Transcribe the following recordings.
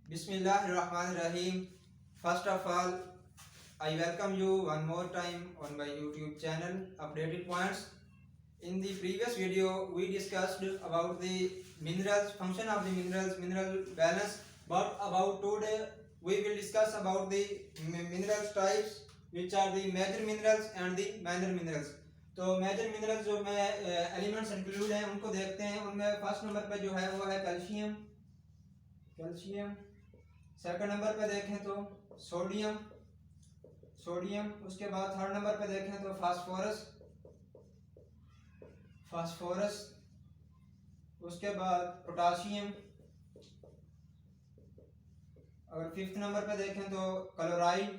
Bismillahirrahmanirrahim. First of all, I welcome you one more time on my YouTube channel, Updated Points. In the previous video, we discussed about the minerals, function of the minerals, mineral balance. But about today, we will discuss about the minerals types, which are the major minerals and the minor minerals. तो major minerals जो में elements include हैं उनको देखते हैं। उनमें first number पे जो है वो है कैल्शियम। सेकंड नंबर पे देखें तो सोडियम। उसके बाद थर्ड नंबर पे देखें तो फास्फोरस। उसके बाद पोटाशियम। और फिफ्थ नंबर पे देखें तो क्लोराइड।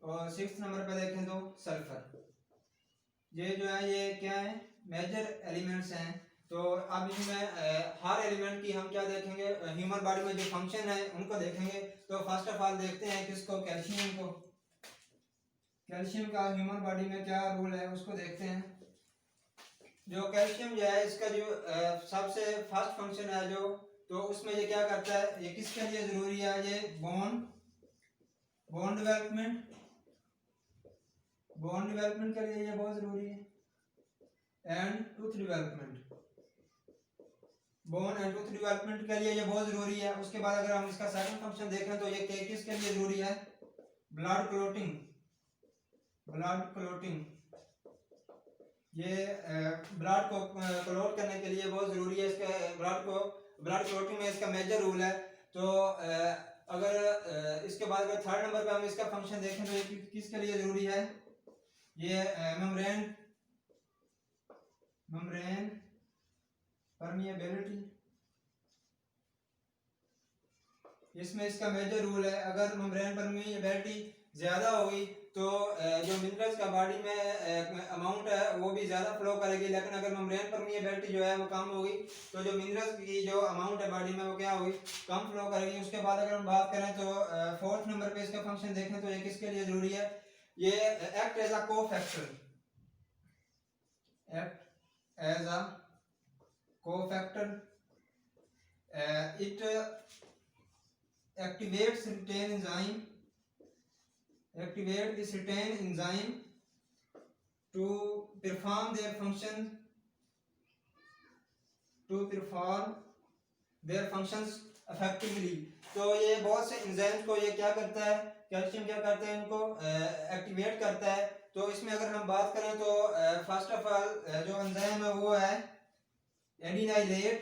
और सिक्स्थ नंबर पे देखें तो सल्फर। ये जो है ये क्या है, मेजर एलिमेंट्स हैं। तो अब इसमें हर एलिमेंट की हम क्या देखेंगे, ह्यूमन बॉडी में जो फंक्शन है उनको देखेंगे। तो फर्स्ट ऑफ ऑल देखते हैं किसको, कैल्शियम को। कैल्शियम का ह्यूमन बॉडी में क्या रोल है उसको देखते हैं। जो कैल्शियम जो है इसका जो सबसे फर्स्ट फंक्शन है जो, तो उसमें ये क्या करता है, ये किसके लिए जरूरी है, ये बोन डेवलपमेंट के लिए ये बहुत जरूरी है। And tooth development, bone and tooth development के लिए ये बहुत जरूरी है। उसके बाद अगर हम इसका सेकंड फंक्शन देखें तो ये किसके लिए जरूरी है, ब्लड क्लोटिंग। ये ब्लड को क्लोट करने के लिए बहुत जरूरी है। इसके ब्लड क्लोटिंग में इसका मेजर रोल है। तो अगर इसके बाद अगर थर्ड नंबर पे हम इसका फंक्शन देखें तो ये किसके लिए जरूरी है, ये मेम्ब्रेन परमिएबिलिटी, इसमें इसका मेजर रूल है। अगर मेम्ब्रेन परमिएबिलिटी ज्यादा होगी तो जो मिनरल्स का बॉडी में अमाउंट है वो भी ज्यादा फ्लो करेगी। लेकिन अगर मेम्ब्रेन परमिएबिलिटी जो है वो कम होगी तो जो मिनरल्स की जो अमाउंट है बॉडी में वो क्या होगी, कम फ्लो करेगी। उसके बाद अगर हम बात करें तो फोर्थ नंबर पे इसका फंक्शन देखें तो ये किसके लिए जरूरी है, ये act as a cofactor. It activates certain enzyme to perform their functions effectively। तो ये बहुत से एंजाइम्स को ये क्या करता है, कैल्शियम क्या करता है, इनको एक्टिवेट करता है। तो इसमें अगर हम बात करें तो फर्स्ट ऑफ ऑल जो एंजाइम है वो है एडिनाइलेट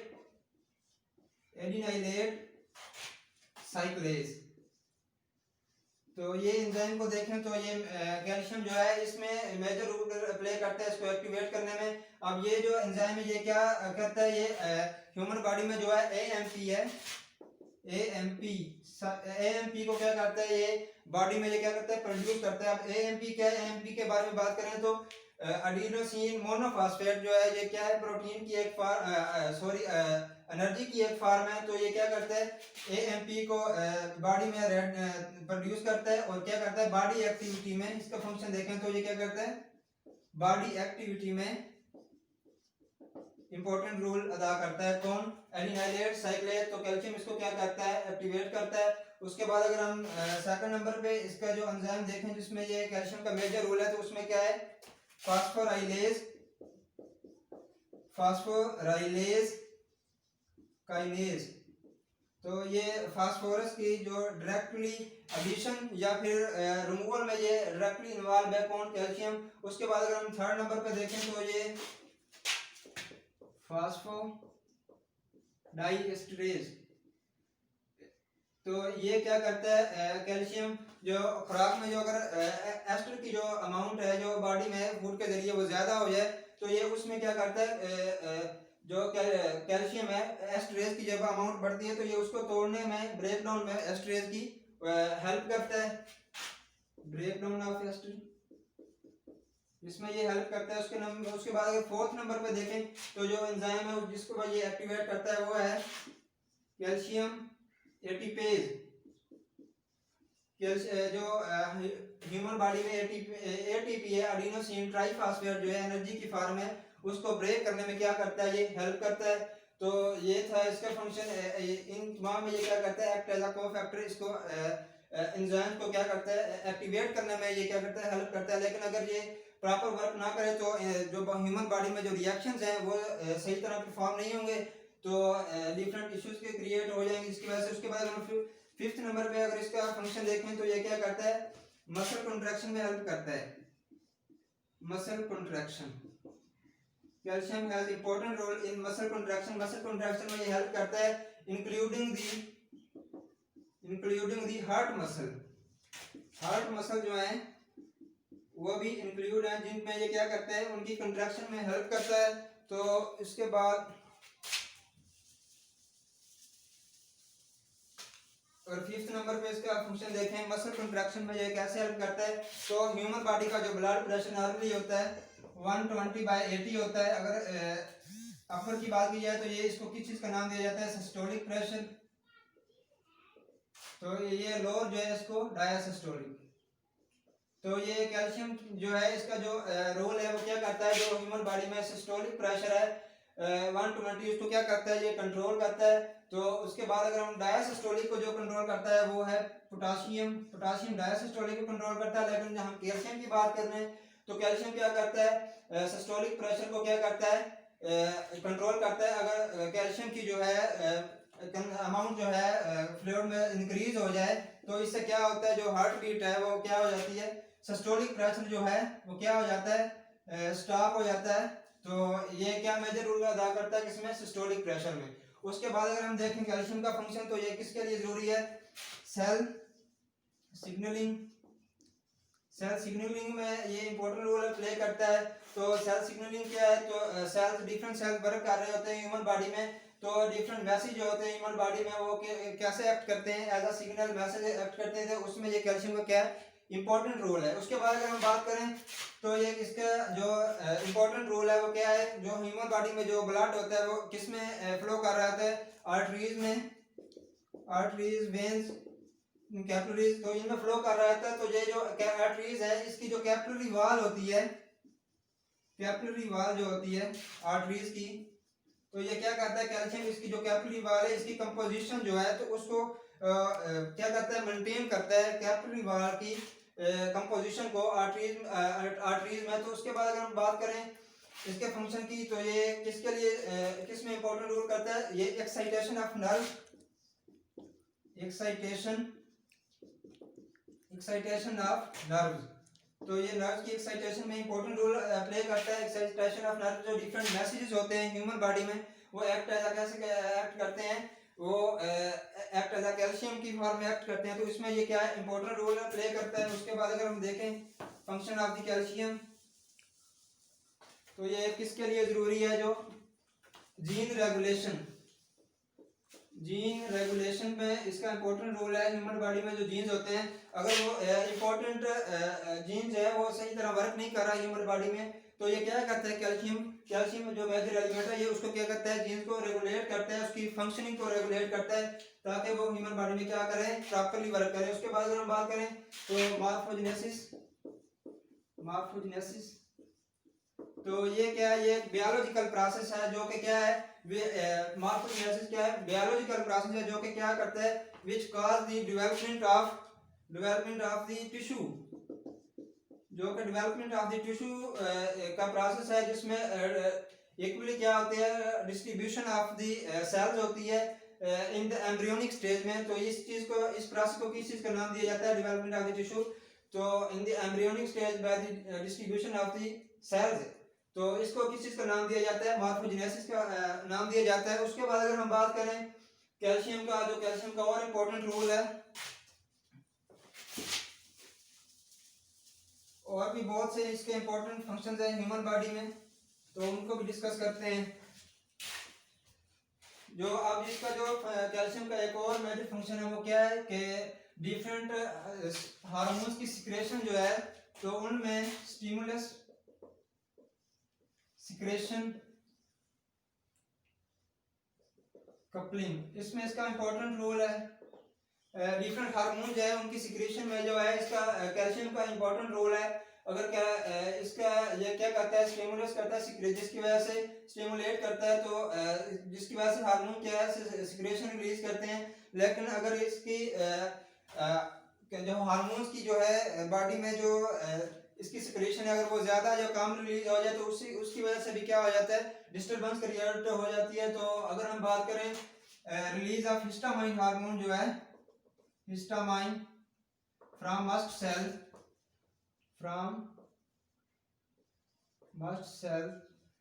साइक्लेज। तो ये एंजाइम को देखें तो ये कैल्शियम जो है इसमें मेजर रोल प्ले करता है इसको एक्टिवेट करने में। अब ये जो एंजाइम है ये क्या करता है, ये ह्यूमन बॉडी में जो है एएमपी को क्या करता है, ये बॉडी में ये क्या करता है, प्रोड्यूस करता है। अब एएमपी क्या है, एएमपी के बारे में बात करें तो एडिनोसिन मोनोफॉस्फेट जो है ये क्या है, प्रोटीन की एक एनर्जी की एक फॉर्म है। तो ये क्या करता है, एएमपी को बॉडी में प्रोड्यूस करता है और क्या करता है, बॉडी एक्टिविटी में इसका फंक्शन देखें तो ये क्या करता है, बॉडी एक्टिविटी में इंपॉर्टेंट रोल अदा करता है। कौन, एडिनाइलेट साइक्लेज। तो कैल्शियम इसको क्या करता है, एक्टिवेट करता है। उसके बाद अगर हम सेकंड नंबर पे इसका जो एंजाइम देखें जिसमें ये कैल्शियम का मेजर रोल है तो उसमें क्या है, फास्फोराइलेज काइनेज। तो ये फास्फोरस की जो डायरेक्टली एडिशन या फिर रिमूवल में ये डायरेक्टली इन्वॉल्व है, कौन, कैल्शियम। उसके बाद अगर हम थर्ड नंबर पे देखें तो ये फास्फोडाइएस्टरेज। तो ये क्या करता है, कैल्शियम जो खुराक में जो अगर एस्टर की जो अमाउंट है जो बॉडी में फूड के जरिए वो ज्यादा हो जाए तो ये उसमें क्या करता है, जो कैल्शियम है एस्टरेज की जब अमाउंट बढ़ती है तो ये उसको तोड़ने में, ब्रेक डाउन में एस्टरेज की हेल्प करता है, ब्रेकडाउन ऑफ एस्टर इसमें ये हेल्प करता है। उसके बाद अगर फोर्थ नंबर पे देखें तो जो एंजाइम है जिसको ये एक्टिवेट करता है वो है कैल्शियम एटीपेज। जो ह्यूमन बॉडी में एटीपी है, एडिनोसिन ट्राइफॉस्फेट जो है एनर्जी की फॉर्म है, उसको ब्रेक करने में क्या करता है, ये हेल्प करता है। तो ये था इसका फंक्शन। इन तमाम में ये क्या करता है, एक्ट एज अ कोफैक्टर, इसको एंजाइम को क्या करता है, एक्टिवेट करने में ये क्या करता है, हेल्प करता है। लेकिन अगर ये प्रॉपर वर्क ना करे तो जो ह्यूमन बॉडी में जो रिएक्शंस हैं वो सही तरह परफॉर्म नहीं होंगे, तो डिफरेंट इश्यूज के क्रिएट हो जाएंगे इसकी वजह से। उसके बाद हम फिफ्थ नंबर पे अगर इसका फंक्शन देखें तो ये क्या करता है, मसल कॉन्ट्रैक्शन में हेल्प करता है। Muscle contraction, calcium has important role in muscle contraction. Muscle contraction में ये हेल्प करता है, including the heart muscle. Heart muscle जो है वो भी इंक्लूड है, जिनमें ये क्या करता है, उनकी कंट्रैक्शन में हेल्प करता है। तो इसके बाद और फिफ्थ नंबर पे इसका फंक्शन देखें, मसल कंट्रैक्शन में ये कैसे हेल्प करता है। तो ह्यूमन बॉडी का जो ब्लड प्रेशर नॉर्मली होता है 120/80 होता है। अगर अपर की बात की जाए तो ये इसको किस चीज का नाम दिया जाता है, सिस्टोलिक प्रेशर। तो ये लोअर जो है इसको डायसिस्टोलिक। तो ये कैल्शियम जो है इसका जो रोल है वो क्या करता है, जो ह्यूमन बॉडी में सिस्टोलिक प्रेशर है 120, उसको क्या करता है, ये कंट्रोल करता है। तो उसके बाद अगर हम डायसिस्टोलिक को जो कंट्रोल करता है वो है पोटाशियम। पोटाशियम डायसिस्टोलिक को कंट्रोल करता है। लेकिन जब हम कैल्शियम की बात कर रहे हैं तो कैल्शियम क्या करता है, सिस्टोलिक प्रेशर को क्या करता है, कंट्रोल करता है। अगर कैल्शियम की जो है अमाउंट जो है फ्लूइड में इंक्रीज हो जाए तो इससे क्या होता है, जो हार्ट बीट है वो क्या हो जाती है, सिस्टोलिक प्रेशर जो है वो क्या हो जाता है, स्टॉप हो जाता है। तो ये क्या मेजर रोल अदा करता है किसमें, सिस्टोलिक प्रेशर में। उसके बाद अगर हम देखें कैल्शियम का फंक्शन तो ये किसके लिए जरूरी है, सेल सिग्नलिंग। सेल सिग्नलिंग में ये इंपॉर्टेंट रोल प्ले करता है। तो सेल सिग्नलिंग क्या है, तो सेल्स डिफरेंट सेल्स वर्क कर रहे होते हैं ह्यूमन बॉडी में, तो डिफरेंट मैसेज जो होते हैं ह्यूमन बॉडी में वो कैसे एक्ट करते हैं, as a signal message act करते हैं। तो उसमें ये कैल्शियम का क्या है, इंपॉर्टेंट रोल है। उसके बाद अगर हम बात करें तो ये इसका जो इंपॉर्टेंट रोल है वो क्या है, जो ह्यूमन बॉडी में जो ब्लड होता है वो किस में फ्लो कर रहा है, आर्टरीज में, आर्टरीज, वेन्स, कैपिलरीज, तो इनमें फ्लो कर रहा था। तो ये जो आर्टरीज है इसकी जो कैपिलरी वॉल होती है, कैपिलरी वॉल जो होती है आर्टरीज की, तो ये क्या करता है, कैल्शियम इसकी जो कैपिलरी वॉल है इसकी कंपोजिशन जो है तो उसको क्या करता है, मेंटेन करता है कैपिलरी वॉल की कंपोजिशन को आर्टरीज में। तो उसके बाद अगर हम बात करें इसके फंक्शन की तो ये किसके लिए किस में इंपॉर्टेंट रोल करता है, ये excitation of nerve, excitation of nerves. तो ये नर्व्स की एक्साइटेशन में इंपॉर्टेंट रोल प्ले करता है। एक्साइटेशन ऑफ नर्व, जो डिफरेंट मैसेजेस होते हैं ह्यूमन बॉडी में वो एक्ट करते हैं, वो एक्ट एज कैल्शियम की फॉर्म में एक्ट करते हैं। तो इसमें ये क्या है, इंपॉर्टेंट रोल प्ले करता है। उसके बाद अगर हम देखें फंक्शन ऑफ द कैल्शियम तो ये किसके लिए जरूरी है, जो जीन रेगुलेशन, जीन रेगुलेशन में इसका इंपॉर्टेंट रोल है। ह्यूमन बॉडी में जो जीन्स होते हैं अगर वो इंपॉर्टेंट जीन्स है वो सही तरह वर्क नहीं कर रहा ह्यूमन बॉडी में तो ये क्या करता है, कैल्शियम जो मेजर एलिमेंट है ये उसको क्या करता है, जीन्स को रेगुलेट करता है, उसकी फंक्शनिंग को रेगुलेट करता है ताकि वो ह्यूमन बॉडी में क्या करे, प्रॉपर्ली वर्क करे। उसके बाद अगर हम बात करें तो मॉर्फोजेनेसिस, तो ये क्या है, ये बायोलॉजिकल प्रोसेस है जो कि क्या है, मॉर्फोजेनेसिस क्या है, बायोलॉजिकल प्रोसेस है जो कि क्या करता है, which cause the development of the tissue, जो कि डेवलपमेंट ऑफ द टिश्यू का प्रोसेस है जिसमें इक्वली क्या होते हैं, डिस्ट्रीब्यूशन ऑफ द सेल्स होती है इन द एम्ब्रियोनिक स्टेज में। तो इस चीज को, इस प्रोसेस को किस चीज का नाम दिया जाता है, डेवलपमेंट ऑफ द टिश्यू। तो in the embryonic stage by the distribution of the cells, तो इसको किस चीज का नाम दिया जाता है, मॉर्फोजेनेसिस का नाम दिया जाता है। उसके बाद अगर हम बात करें कैल्शियम का, जो कैल्शियम का और इम्पोर्टेंट रोल है, और भी बहुत से इसके इम्पोर्टेंट फंक्शंस हैं ह्यूमन बॉडी में, तो उनको भी डिस्कस करते हैं। जो अब इसका जो कैल्शियम का एक और मेजर फंक्शन है वो क्या है कि डिफरेंट हार्मोन्स की सिक्रेशन जो है तो उनमें स्टिमुलस सिक्रेशन कपलिंग, इसमें इसका इंपॉर्टेंट रोल है। डिफरेंट हार्मोन जो है उनकी सिक्रेशन में जो है इसका कैल्शियम का इंपॉर्टेंट रोल है। अगर क्या इसका ये क्या करता है, स्टिमुलस करता है, जिसकी वजह से स्टिमुलेट करता है, तो जिसकी वजह से हार्मोन क्या है सिक्रेशन रिलीज करते हैं। लेकिन अगर इसकी जो हार्मोन्स की जो है बॉडी में जो इसकी सिक्रेशन है अगर वो ज्यादा या कम रिलीज हो जाए तो उसकी वजह से भी क्या हो जाता है, डिस्टर्बेंस क्रिएट हो जाती है। तो अगर हम बात करें रिलीज ऑफ हिस्टामाइन हार्मोन जो है, histamine from mast cell, from mast cell,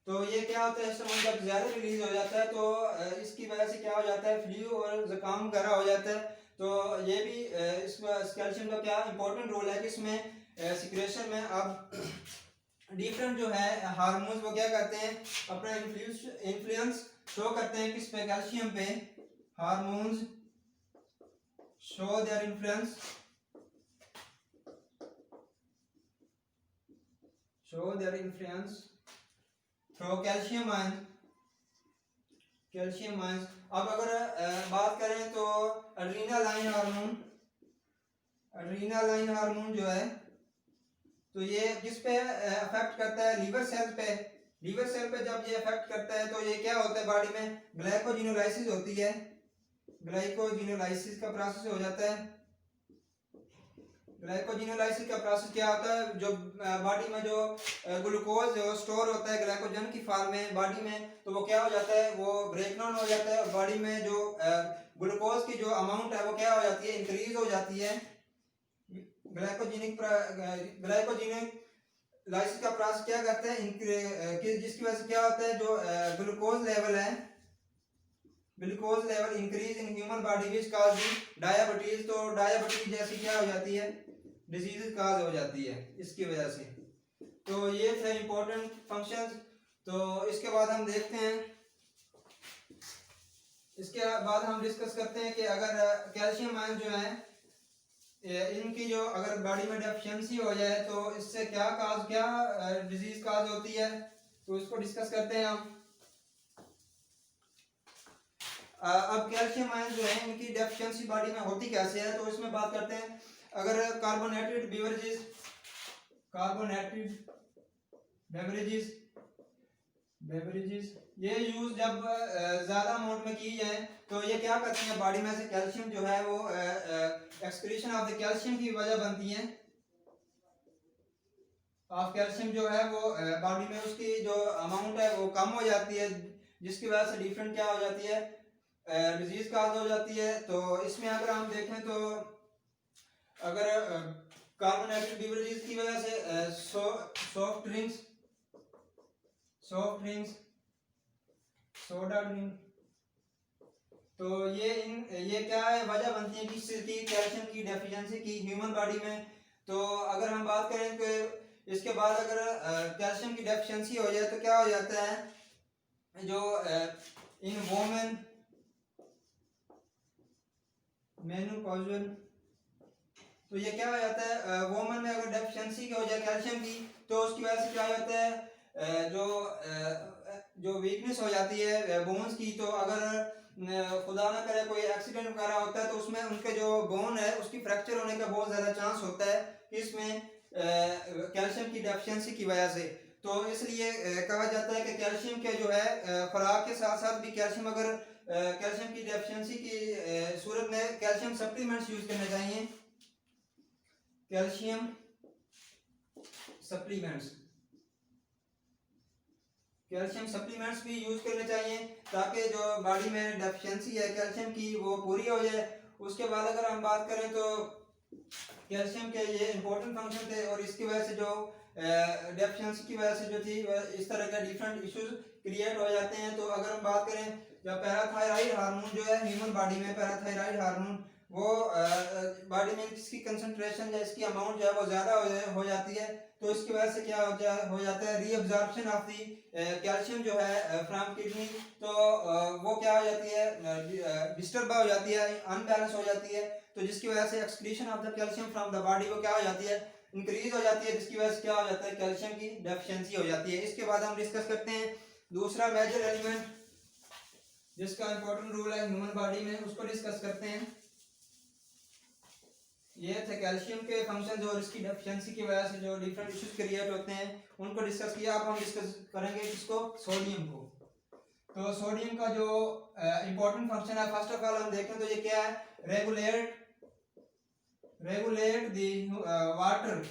तो ये क्या होता है, हिस्टामाइन जब ज्यादा रिलीज हो जाता है तो इसकी वजह से क्या हो जाता है, फ्लू और जुकाम वगैरह हो जाता है। तो ये भी इसमें कैल्शियम का क्या इंपॉर्टेंट रोल है कि इसमें सिक्रेशन में। अब डिफरेंट जो है हार्मोन्स वो क्या करते हैं, अपना इन्फ्लुएंस शो करते हैं किस पे, कैल्शियम पे। Hormones show their influence, show their influence through calcium ion, calcium ion. अब अगर बात करें तो एड्रेनालाइन हार्मोन, एड्रेनालाइन हार्मोन जो है तो ये किस पे अफेक्ट करता है, लीवर सेल पे। लीवर सेल पे जब ये अफेक्ट करता है तो ये क्या होता है, बॉडी में ग्लाइकोजिनोलाइसिस होती है, ग्लाइकोजिनोलाइसिस का प्रोसेस हो जाता है। ग्लाइकोजिनोलाइसिस का प्रोसेस क्या होता है, जो बॉडी में जो ग्लूकोज जो स्टोर होता है ग्लाइकोजन की फॉर्म में बॉडी में, तो वो क्या हो जाता है, वो ब्रेक डाउन हो जाता है और बॉडी में जो ग्लूकोज की जो अमाउंट है वो क्या हो जाती है, इंक्रीज हो जाती है। ग्लाइकोजिनिक लाइसिस का प्रोसेस क्या करता है, जिसकी वजह से क्या होता है, जो ग्लूकोज लेवल है, glucose level increase in human body which cause diabetes, तो डायबिटीज जैसी क्या हो जाती है, डिजीज काज हो जाती है इसकी वजह से। तो ये थे इंपॉर्टेंट फंक्शंस। तो इसके बाद हम देखते हैं, इसके बाद हम डिस्कस करते हैं कि अगर कैल्शियम आयन जो है इनकी जो अगर बॉडी में डेफिशिएंसी हो जाए तो इससे क्या डिजीज काज होती है, तो इसको डिस्कस करते हैं हम। अब कैल्शियम आयन जो है इनकी डेफिशिएंसी बॉडी में होती कैसे है, तो इसमें बात करते हैं। अगर carbonated beverages, carbonated beverages beverages ये यूज जब ज्यादा अमाउंट में की जाए तो ये क्या करते हैं, बॉडी में से कैल्शियम जो है वो एक्सक्रीशन ऑफ द कैल्शियम की वजह बनती है, ऑफ कैल्शियम जो है वो बॉडी में उसकी जो अमाउंट है वो कम हो जाती है, जिसकी वजह से डिफरेंट क्या हो जाती है, डिजीज काज हो जाती है। तो इसमें अगर हम देखें तो अगर कार्बोनेटेड बेवरेजेस की वजह से सॉफ्ट ड्रिंक्स, सोडा ड्रिंक, तो ये क्या है, वजह बनती है किसकी, कैल्शियम की डेफिशिएंसी की ह्यूमन बॉडी में। तो अगर हम बात करें तो इसके बाद अगर कैल्शियम की डेफिशिएंसी हो जाए तो क्या हो जाता है, जो इन वोमेन मेनोपॉजल, तो ये क्या हो जाता है, वोमन में अगर डेफिशिएंसी हो जाए कैल्शियम की तो उसकी वजह से क्या हो जाता है, जो वीकनेस हो जाती है बोन्स की। तो अगर खुदा ना करे कोई एक्सीडेंट वगैरह होता है तो उसमें उनके जो बोन है उसकी फ्रैक्चर होने का बहुत ज़्यादा चांस होता है इसमें कैल्शियम की डेफिशिएंसी की वजह से। तो इसलिए कहा जाता है कि कैल्शियम के जो है खुराक के साथ साथ भी कैल्शियम, अगर कैल्शियम की डेफिशिएंसी की सूरत में कैल्शियम सप्लीमेंट्स यूज करने चाहिए, कैल्शियम सप्लीमेंट्स, कैल्शियम सप्लीमेंट्स भी यूज करने चाहिए ताकि जो बॉडी में डेफिशिएंसी है कैल्शियम की वो पूरी हो जाए। उसके बाद अगर हम बात करें तो कैल्शियम के ये इंपॉर्टेंट फंक्शन थे और इसकी वजह से जो डेफिशिएंसी की वजह से जो थी इस तरह के डिफरेंट इश्यूज क्रिएट हो जाते हैं। तो अगर हम बात करें जब पैराथायराइड हार्मोन जो है ह्यूमन बॉडी में, पैराथायराइड हार्मोन वो बॉडी में इसकी कंसंट्रेशन या इसकी अमाउंट जो है वो ज़्यादा हो जाती है, तो इसकी वजह से क्या हो जाता है, रीअब्जॉर्प्शन ऑफ दी कैल्शियम जो है फ्रॉम किडनी, तो वो क्या हो जाती है, डिस्टर्ब हो जाती है, अनबैलेंस हो जाती है। तो जिसकी वजह से excretion of the calcium from the body वो क्या हो जाती है, इंक्रीज हो जाती है, जिसकी वजह से क्या हो जाता है, कैल्शियम की डेफिशिएंसी हो जाती है। इसके बाद हम डिस्कस करते हैं दूसरा मेजर एलिमेंट जिसका इंपॉर्टेंट रोल है ह्यूमन बॉडी में, उसको डिस्कस करते हैं। ये थे कैल्शियम के फंक्शंस और इसकी डेफिशिएंसी की वजह से जो डिफरेंट इश्यूज क्रिएट होते हैं उनको डिस्कस किया। अब हम डिस्कस करेंगे किसको, सोडियम को। तो सोडियम का जो इंपॉर्टेंट फंक्शन है, फर्स्ट ऑफ ऑल हम देखें तो ये क्या है, regulate the water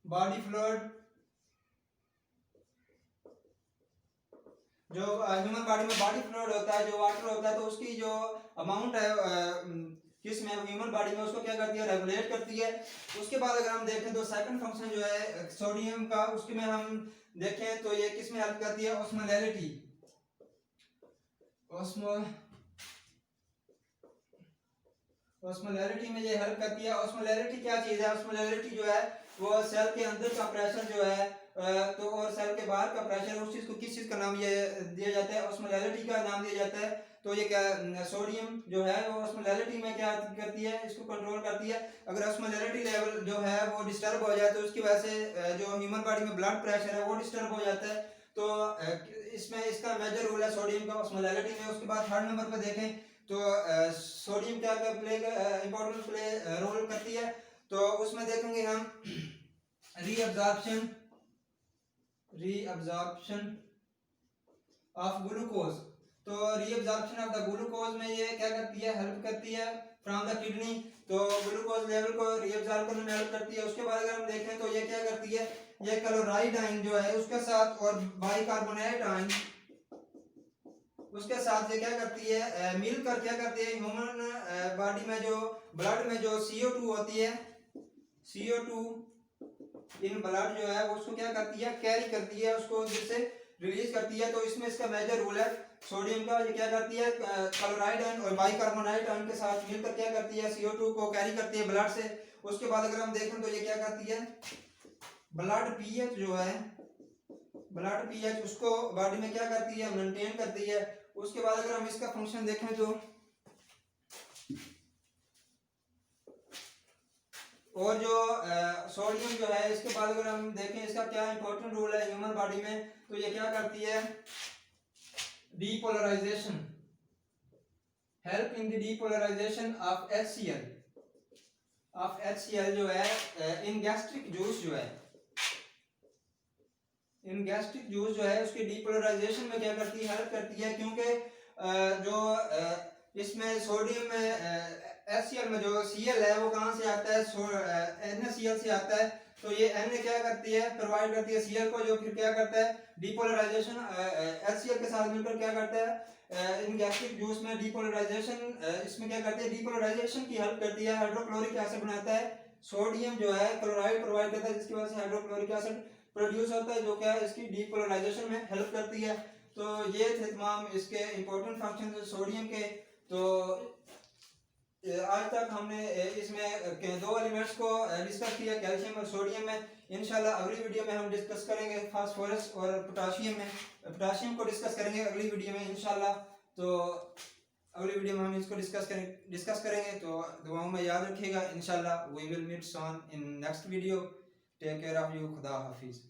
body fluid. जो ह्यूमन बॉडी में बॉडी फ्लूइड होता है, जो वाटर होता है, तो उसकी जो अमाउंट है किस में, ह्यूमन बॉडी में, उसको क्या करती है, रेगुलेट करती है। उसके बाद अगर हम देखें तो सेकंड फंक्शन जो है सोडियम का, उसके में हम देखें तो ये किस में हेल्प करती है, ऑस्मोलैरिटी। ऑस्मोलैरिटी में ये हेल्प करती है। ऑस्मोलैरिटी क्या चीज है, ऑस्मोलैरिटी जो है वो सेल के अंदर का प्रेशर जो है तो और सेल के बाहर का प्रेशर, उस चीज को किस चीज का नाम ये दिया जाता है, ऑस्मोलैरिटी का नाम दिया जाता है। तो ये क्या, सोडियम जो है वो ऑस्मोलैरिटी में क्या करती है, इसको कंट्रोल करती है। अगर ऑस्मोलैरिटी लेवल जो है वो डिस्टर्ब हो जाए तो उसकी वजह से जो ह्यूमन बॉडी में ब्लड प्रेशर है वो डिस्टर्ब हो जाता है। तो इसमें इसका मेजर रोल है सोडियम का ऑस्मोलैरिटी में। उसके बाद थर्ड नंबर पर देखें तो सोडियम क्या इंपॉर्टेंट प्ले रोल करती है। तो उसमें देखेंगे हम रीअब्जॉर्प्शन ऑफ ग्लूकोज। तो रीअब्जॉर्प्शन ऑफ द ग्लूकोज में ये क्या करती है, हेल्प करती है फ्रॉम द किडनी। तो ग्लूकोज लेवल को रीअब्जॉर्ब करने में हेल्प करती है। उसके बाद अगर हम देखें तो ये क्या करती है, ये क्लोराइड आयन जो है उसके साथ और बाइकार्बोनेट आयन उसके साथ ये क्या करती है, मिलकर क्या करती है, ह्यूमन बॉडी में जो ब्लड में जो CO2 होती है, CO2 इन ब्लड जो है वो उसको क्या करती है, कैरी करती है, उसको जिससे रिलीज करती है। तो इसमें इसका मेजर रोल है सोडियम का। ये क्या करती है, क्लोराइड आयन और बाइकार्बोनेट आयन के साथ मिलकर क्या करती है, CO2 को कैरी करती है ब्लड से। उसके बाद अगर हम देखें तो ये क्या करती है, ब्लड पीएच जो है, ब्लड पीएच उसको बॉडी में क्या करती है, मेंटेन करती है। उसके बाद अगर हम इसका फंक्शन देखें तो और जो सोडियम जो है, इसके बाद अगर हम देखें इसका क्या इंपॉर्टेंट रोल है ह्यूमन बॉडी में, तो ये क्या करती है, depolarisation, help in the depolarisation of HCl जो है इन गैस्ट्रिक जूस जो है, इन गैस्ट्रिक जूस जो है उसकी डीपोलराइजेशन में क्या करती है, हेल्प करती है। क्योंकि जो इसमें सोडियम में HCl में जो Cl है वो कहाँ से आता है, NaCl से आता है। तो ये Na क्या करती है, प्रोवाइड करती है Cl को, जो फिर क्या करता है, डीपोलराइजेशन HCl के साथ मिलकर क्या करता है, इन गैस्ट्रिक जूस में डीपोलराइजेशन, इसमें क्या करती है, डीपोलराइजेशन की हेल्प करती है। हाइड्रोक्लोरिक एसिड बनाता है, सोडियम जो है क्लोराइड प्रोवाइड करता है, जिसकी वजह से हाइड्रोक्लोरिक एसिड प्रोड्यूस होता है, जो क्या है इसकी डीपोलराइजेशन में हेल्प करती है। तो ये थे तमाम इसके इंपॉर्टेंट फंक्शन सोडियम के। तो आज तक हमने इसमें दो एलिमेंट्स को डिस्कस किया, कैल्शियम और सोडियम में। इंशाल्लाह अगली वीडियो में हम डिस्कस करेंगे फास्फोरस और पोटाशियम को डिस्कस करेंगे अगली वीडियो में इंशाल्लाह। तो अगली वीडियो में हम इसको डिस्कस करेंगे। तो दुआओं में याद रखिएगा। इंशाल्लाह we will meet soon in next video. Take care of you. खुदा हाफिज।